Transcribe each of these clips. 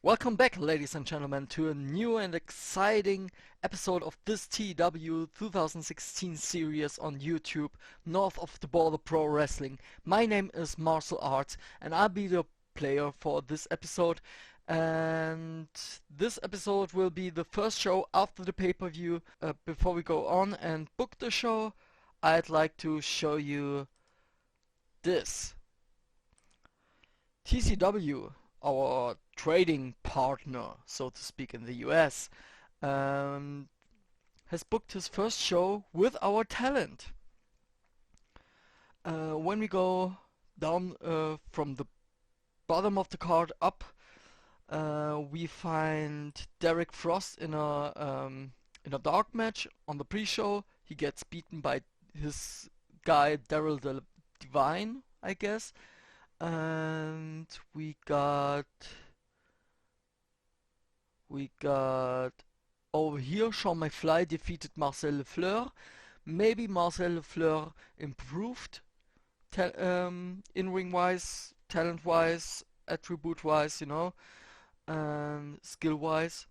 Welcome back, ladies and gentlemen, to a new and exciting episode of this TEW 2016 series on YouTube, North of the Border Pro Wrestling. My name is Marsl Arts, and I'll be the player for this episode. And this episode will be the first show after the pay-per-view. Before we go on and book the show, I'd like to show you this. TCW, our trading partner, so to speak, in the US, has booked his first show with our talent. When we go down from the bottom of the card up, we find Derek Frost in a dark match on the pre-show. He gets beaten by his guy Daryl the Divine, I guess. And we got over here Sean McFly defeated Marsl Lefleur. Maybe Marsl Lefleur improved in-ring wise, talent wise, attribute wise, skill wise,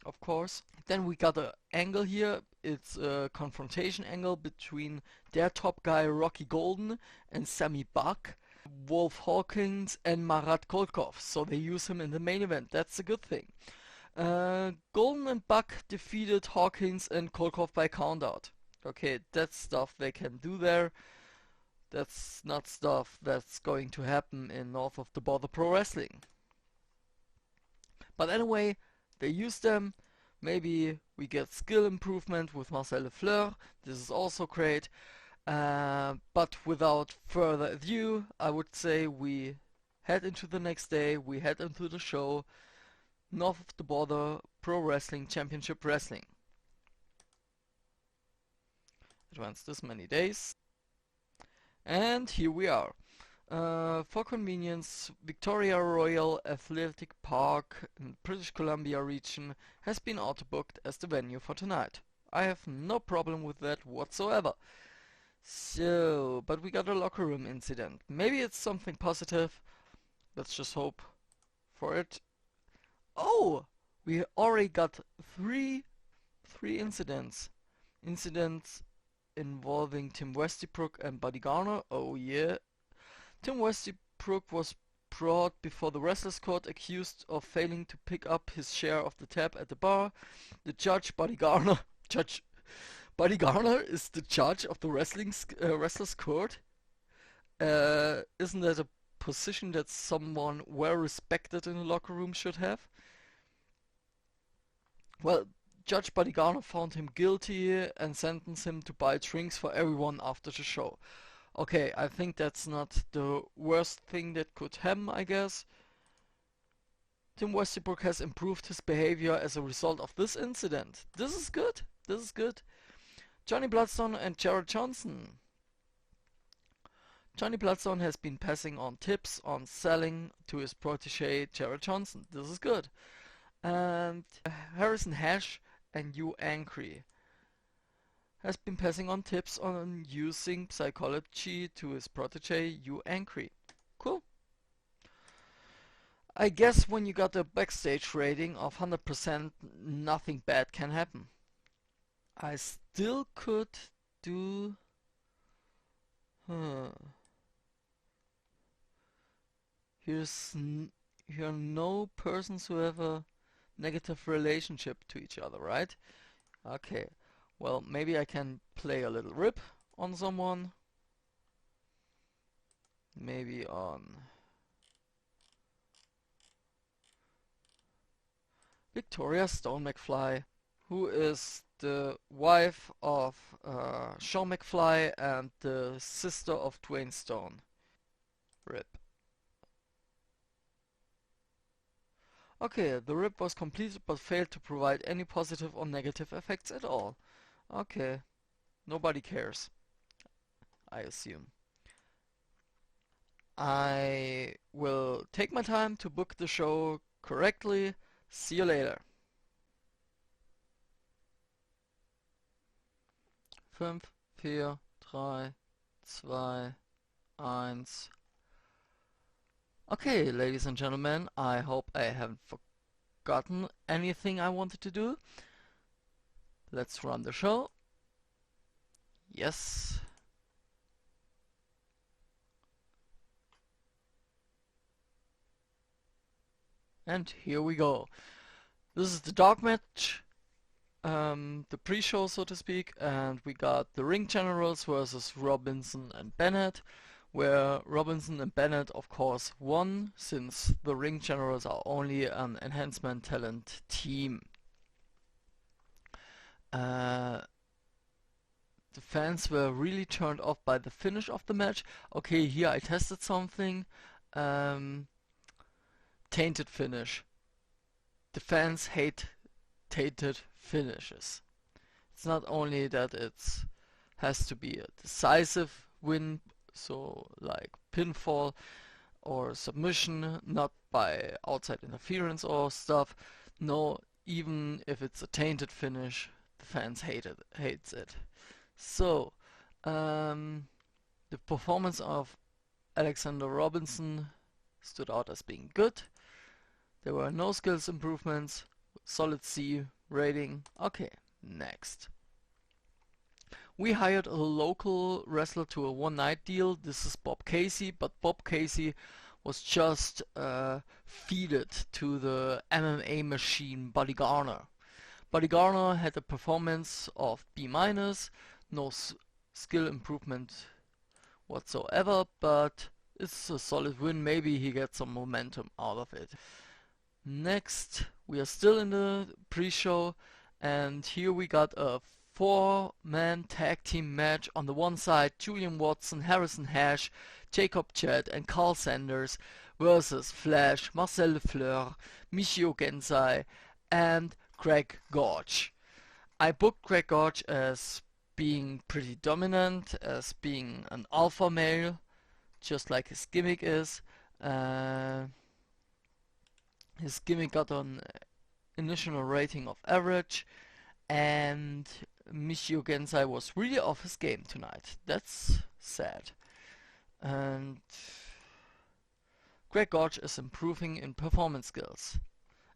of course. Then we got an angle here. It's a confrontation angle between their top guy Rocky Golden and Sammy Buck, Wolf Hawkins and Marat Kolkov, so they use him in the main event. That's a good thing. Golden and Buck defeated Hawkins and Kolkov by countout. Okay, that's stuff they can do there. That's not stuff that's going to happen in North of the Border Pro Wrestling. But anyway, they use them. Maybe we get skill improvement with Marsl Lefleur. This is also great. But without further ado, I would say we head into the next day. We head into the show, North of the Border Pro Wrestling Championship Wrestling. Advanced this many days. And here we are. For convenience, Victoria Royal Athletic Park in British Columbia region has been auto-booked as the venue for tonight. I have no problem with that whatsoever. So, but we got a locker room incident. Maybe it's something positive. Let's just hope for it. Oh! We already got three incidents. Incidents involving Tim Westbrook and Buddy Garner. Oh yeah. Tim Westbrook was brought before the Wrestlers Court accused of failing to pick up his share of the tab at the bar. The judge, Buddy Garner, is the judge of the Wrestlers Court. Isn't that a position that someone well respected in the locker room should have? Well, Judge Buddy Garner found him guilty and sentenced him to buy drinks for everyone after the show. Okay, I think that's not the worst thing that could happen, I guess. Tim Westbrook has improved his behavior as a result of this incident. This is good. This is good. Johnny Bloodstone and Jared Johnson. Johnny Bloodstone has been passing on tips on selling to his protege Jared Johnson. This is good. And Harrison Hash and Hugh Angry has been passing on tips on using psychology to his protege Hugh Angry. Cool. I guess when you got a backstage rating of 100%, nothing bad can happen. I still could do... Here are no persons who have a negative relationship to each other, right? Okay. Well, maybe I can play a little rip on someone. Maybe on Victoria Stone McFly, who is the wife of Sean McFly and the sister of Dwayne Stone. Rip. Okay, the rip was completed but failed to provide any positive or negative effects at all. Okay, nobody cares, I assume. I will take my time to book the show correctly. See you later. 5, 4, 3, 2, 1. Okay, ladies and gentlemen, I hope I haven't forgotten anything I wanted to do. Let's run the show. Yes. And here we go. This is the dog match, the pre-show so to speak, and we got the Ring Generals versus Robinson and Bennett, where Robinson and Bennett of course won, since the Ring Generals are only an enhancement talent team. The fans were really turned off by the finish of the match. Okay, here I tested something. Tainted finish. The fans hate tainted finishes. It's not only that it has to be a decisive win, so like pinfall or submission, not by outside interference or stuff. No, even if it's a tainted finish, the fans hates it. So, the performance of Alexander Robinson stood out as being good. There were no skills improvements, solid C rating. Okay, next. We hired a local wrestler to a one-night deal. This is Bob Casey, but Bob Casey was just feeded to the MMA machine Buddy Garner. Buddy Garner had a performance of B-, no skill improvement whatsoever, but it's a solid win. Maybe he gets some momentum out of it. Next, we are still in the pre-show, and here we got a 4-man tag team match. On the one side, Julian Watson, Harrison Hash, Jacob Chad and Carl Sanders versus Flash, Marcel Lefleur, Michio Gensai and Greg Gorge. I booked Greg Gorge as being pretty dominant, as being an alpha male, just like his gimmick is. His gimmick got an initial rating of average, and Michio Gensai was really off his game tonight. That's sad. And Greg Gorge is improving in performance skills.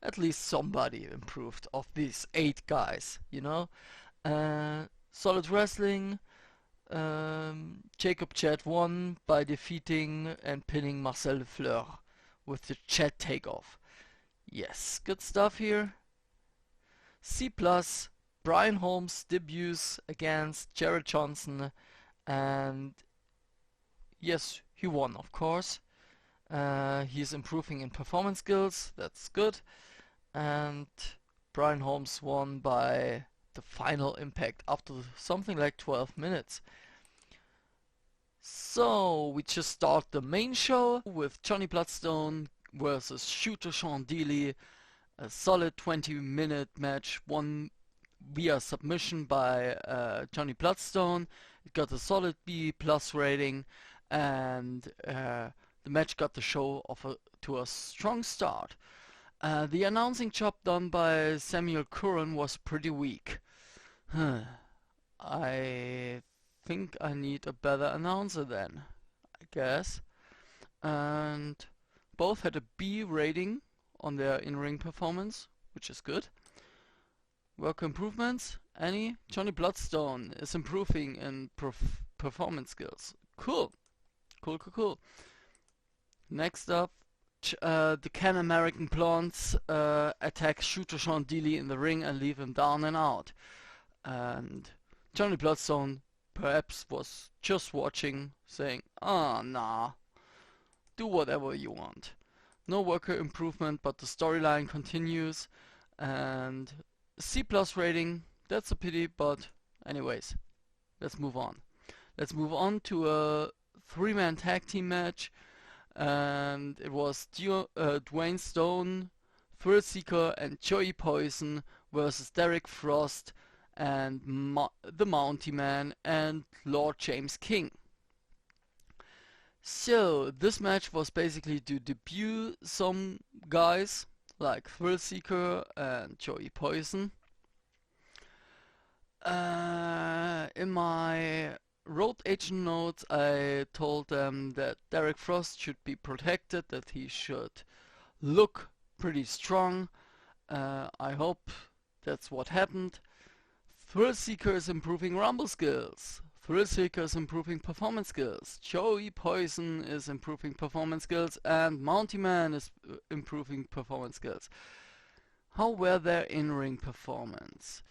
At least somebody improved of these 8 guys, you know? Solid wrestling. Jacob Chad won by defeating and pinning Marcel Lefleur with the Chad takeoff. Yes, good stuff here. C+, Brian Holmes debuts against Jared Johnson, and yes, he won of course. He's improving in performance skills, that's good. And Brian Holmes won by the final impact after something like 12 minutes. So we just start the main show with Johnny Bloodstone versus Shooter Sean Dealey. A solid 20-minute match, won via submission by Johnny Bloodstone. It got a solid B+ rating, and the match got the show to a strong start. The announcing job done by Samuel Curran was pretty weak. I think I need a better announcer then, I guess. And both had a B rating on their in-ring performance, which is good. Work improvements? Any? Johnny Bloodstone is improving in performance skills. Cool. Cool. Next up, the Can American Blondes attack Shooter Sean Dealey in the ring and leave him down and out. And Johnny Bloodstone perhaps was just watching, saying, "Ah, nah, do whatever you want." No worker improvement, but the storyline continues. And C+ rating, that's a pity, but anyways, let's move on. Let's move on to a 3-man tag team match. And it was Dwayne Stone, Thrill Seeker and Joey Poison versus Derek Frost and the Mountie Man and Lord James King. So this match was basically to debut some guys like Thrill Seeker and Joey Poison. In my road agent notes, I told them that Derek Frost should be protected, that he should look pretty strong, I hope that's what happened. Thrill Seeker is improving rumble skills. Thrill Seeker is improving performance skills. Joey Poison is improving performance skills, and Mounty Man is improving performance skills. How were their in-ring performance?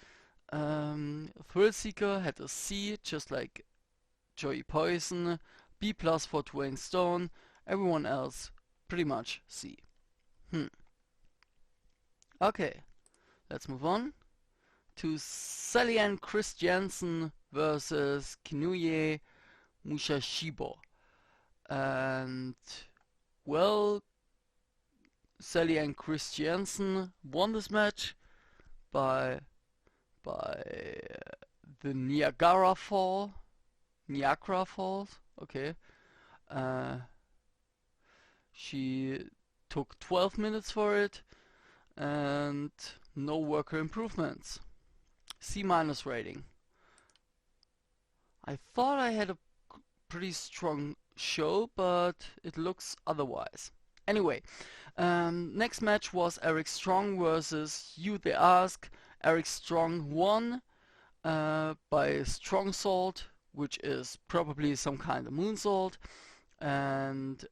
Thrill Seeker had a C, just like Joey Poison. B plus for Dwayne Stone. Everyone else pretty much C. Okay, let's move on to Sally and Chris Jensen versus Kinuye Mushashibo. And, well, Sally and Chris Jensen won this match by the Niagara Falls. Okay. She took 12 minutes for it and no worker improvements. C- rating. I thought I had a pretty strong show, but it looks otherwise. Anyway, next match was Eric Strong versus You They Ask. Eric Strong won by Strong Salt, which is probably some kind of moonsault. And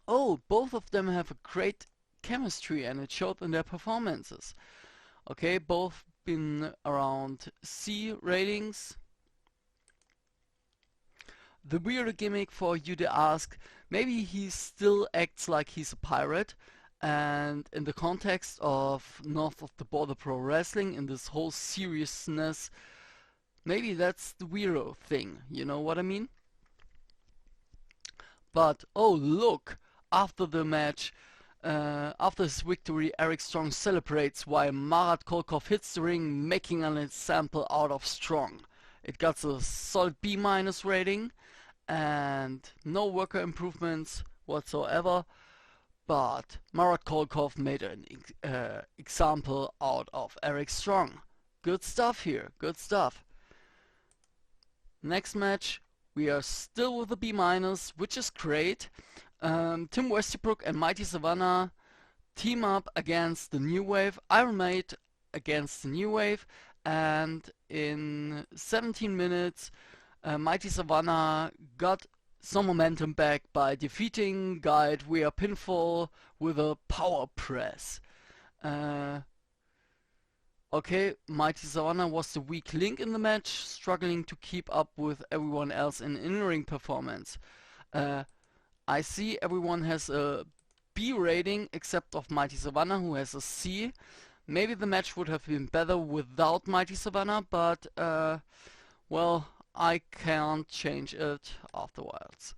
oh, both of them have a great chemistry, and it showed in their performances. Okay, both been around C ratings. The weird gimmick for You to Ask, maybe he still acts like he's a pirate, and in the context of North of the Border Pro Wrestling, in this whole seriousness, maybe that's the weirdo thing, you know what I mean? But oh look, after the match, after his victory, Eric Strong celebrates while Marat Kolkov hits the ring, making an example out of Strong. It got a solid B- rating and no worker improvements whatsoever, but Marat Kolkov made an example out of Eric Strong. Good stuff here, good stuff. Next match, we are still with a B-, which is great. Tim Westbrook and Mighty Savannah team up against the New Wave. Iron Maid against the New Wave, and in 17 minutes Mighty Savannah got some momentum back by defeating Guide via pinfall with a power press. Okay, Mighty Savannah was the weak link in the match, struggling to keep up with everyone else in in-ring performance. I see everyone has a B rating except of Mighty Savannah, who has a C. Maybe the match would have been better without Mighty Savannah, but well, I can't change it afterwards.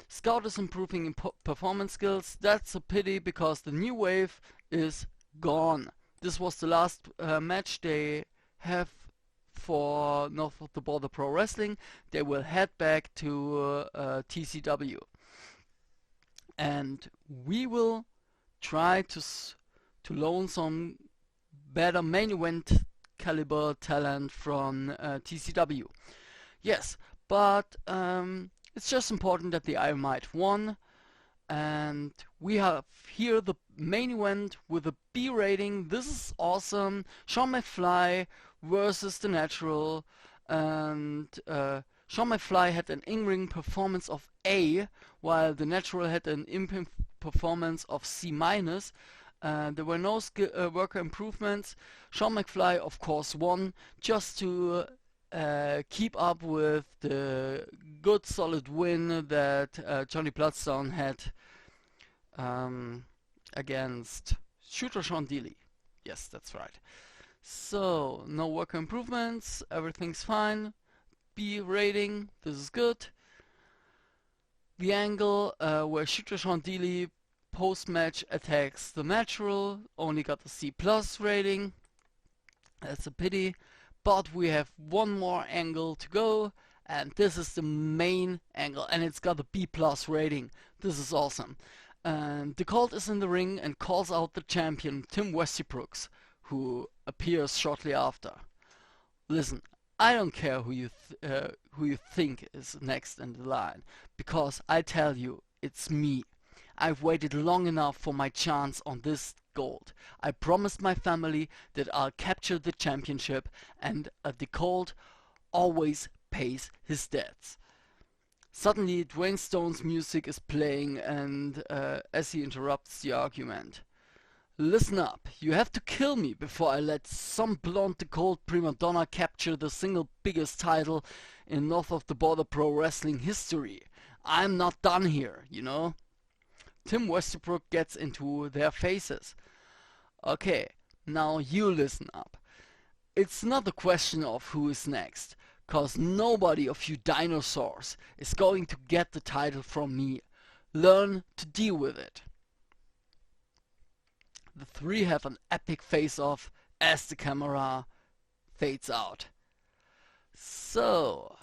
Scout is improving in performance skills. That's a pity because the New Wave is gone. This was the last match they have for North of the Border Pro Wrestling. They will head back to TCW. And we will try to loan some better main event caliber talent from TCW. Yes, but it's just important that the Iron Might won. And we have here the main event with a B rating. This is awesome. Sean McFly versus The Natural. And Sean McFly had an in-ring performance of A, while The Natural had an in-ring performance of C-. There were no worker improvements. Sean McFly, of course, won just to keep up with the good solid win that Johnny Bloodstone had against Shooter Sean Dealey. Yes, that's right. So, no worker improvements, everything's fine. B rating, this is good. The angle where Shooter Sean Dealey post-match attacks The Natural only got a C+ rating. That's a pity. But we have one more angle to go, and this is the main angle, and it's got a B+ rating. This is awesome. The Colt is in the ring and calls out the champion, Tim Westbrooks, who appears shortly after. Listen, I don't care who you think is next in the line, because I tell you, it's me. I've waited long enough for my chance on this gold. I promised my family that I'll capture the championship, and the Colt always pays his debts. Suddenly, Dwayne Stone's music is playing, and as he interrupts the argument. Listen up, you have to kill me before I let some blonde Colt prima donna capture the single biggest title in north of the border pro wrestling history. I'm not done here, you know? Tim Westbrook gets into their faces. Okay, now you listen up. It's not a question of who is next, cause nobody of you dinosaurs is going to get the title from me. Learn to deal with it. The three have an epic face-off as the camera fades out. So,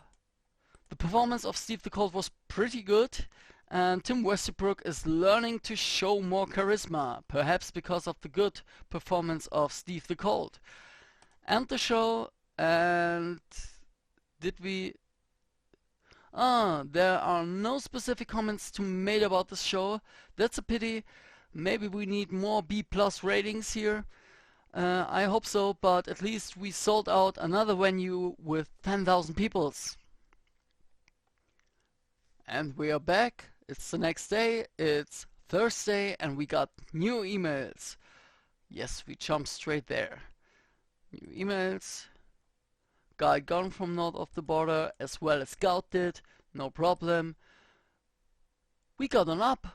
the performance of Steve the Colt was pretty good, and Tim Westbrook is learning to show more charisma, perhaps because of the good performance of Steve the Colt. End the show, and did we... there are no specific comments to made about this show. That's a pity. Maybe we need more B+ ratings here. I hope so, but at least we sold out another venue with 10,000 peoples. And we are back. It's the next day. It's Thursday, and we got new emails. Yes, we jumped straight there. New emails. Guy gone from north of the border, as well as Scout did. No problem. We got an up.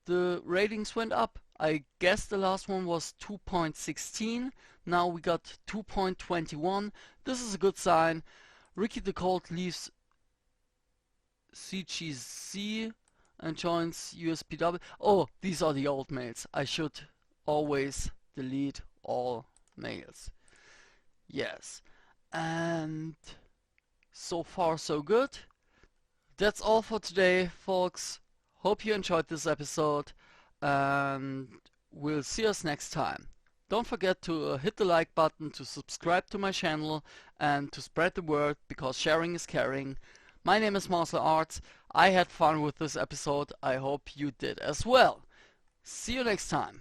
The ratings went up. I guess the last one was 2.16. Now we got 2.21. This is a good sign. Ricky the Colt leaves CGC and joins USPW. Oh, these are the old mails. I should always delete all mails. Yes. And so far so good. That's all for today, folks. Hope you enjoyed this episode, and we'll see us next time. Don't forget to hit the like button, to subscribe to my channel, and to spread the word, because sharing is caring. My name is Marsl. I had fun with this episode. I hope you did as well. See you next time.